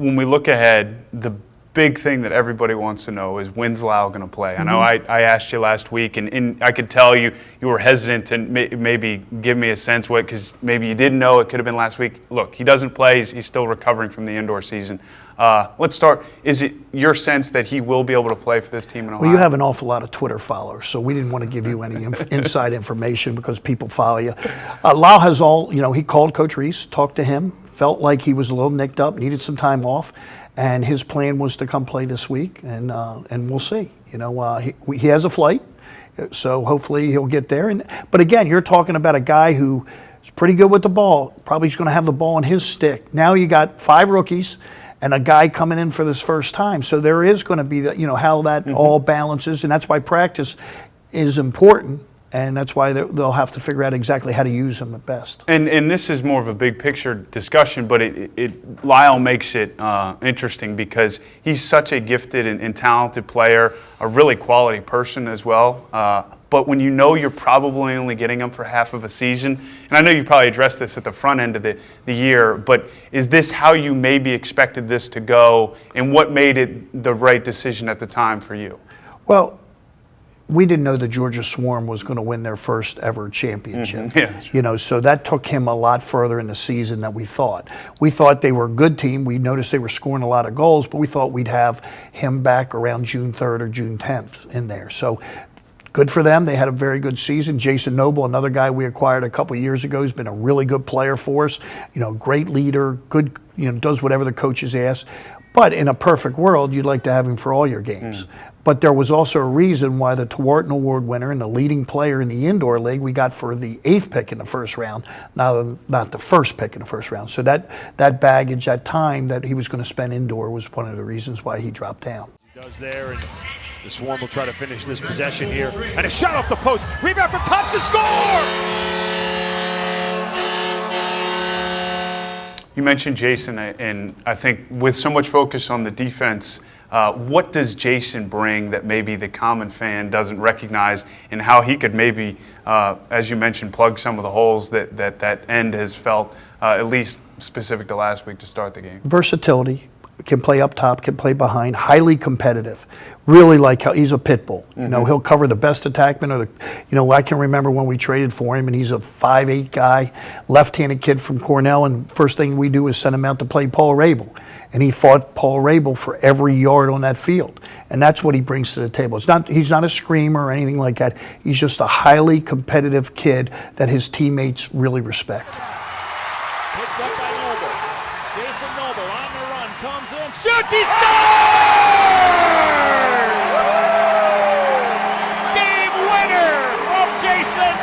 when we look ahead, the big thing that everybody wants to know is when's Lyle going to play? I know I asked you last week, and I could tell you were hesitant to maybe give me a sense because maybe you didn't know. It could have been last week. Look, he doesn't play. He's still recovering from the indoor season. Let's start. Is it your sense that he will be able to play for this team in Ohio? Well, you have an awful lot of Twitter followers, so we didn't want to give you any inside information because people follow you. Lyle has he called Coach Reese, talked to him, felt like he was a little nicked up, needed some time off. And his plan was to come play this week, and we'll see. He has a flight, so hopefully he'll get there. But again, you're talking about a guy who is pretty good with the ball. Probably is going to have the ball on his stick. Now you got 5 rookies and a guy coming in for this first time. So there is going to be how that all balances, and that's why practice is important. And that's why they'll have to figure out exactly how to use them at best. And this is more of a big picture discussion, but Lyle makes it interesting because he's such a gifted and talented player, a really quality person as well. But when you're probably only getting him for half of a season, and I know you probably addressed this at the front end of the year, but is this how you maybe expected this to go, and what made it the right decision at the time for you? Well, we didn't know the Georgia Swarm was going to win their first ever championship. Yeah, so that took him a lot further in the season than we thought. We thought they were a good team. We noticed they were scoring a lot of goals, but we thought we'd have him back around June 3rd or June 10th in there. So good for them. They had a very good season. Jason Noble, another guy we acquired a couple of years ago, has been a really good player for us. Great leader, good, does whatever the coaches ask. But in a perfect world, you'd like to have him for all your games. But there was also a reason why the Tewarton Award winner and the leading player in the indoor league we got for the 8th pick in the first round, not the first pick in the first round. So that baggage, that time that he was going to spend indoor was one of the reasons why he dropped down. He does there, and the Swarm will try to finish this possession here. And a shot off the post. Rebound from Thompson, score! You mentioned Jason, and I think with so much focus on the defense, what does Jason bring that maybe the common fan doesn't recognize, and how he could maybe, as you mentioned, plug some of the holes that end has felt, at least specific to last week to start the game? Versatility. Can play up top, can play behind, highly competitive. Really like how he's a pit bull. He'll cover the best attackman I can remember when we traded for him, and he's a 5'8" guy, left-handed kid from Cornell, and first thing we do is send him out to play Paul Rabel. And he fought Paul Rabel for every yard on that field. And that's what he brings to the table. He's not a screamer or anything like that. He's just a highly competitive kid that his teammates really respect. Picked up by Noble. Jason Noble on the run, comes in, shoots, he scores! Game winner from Jason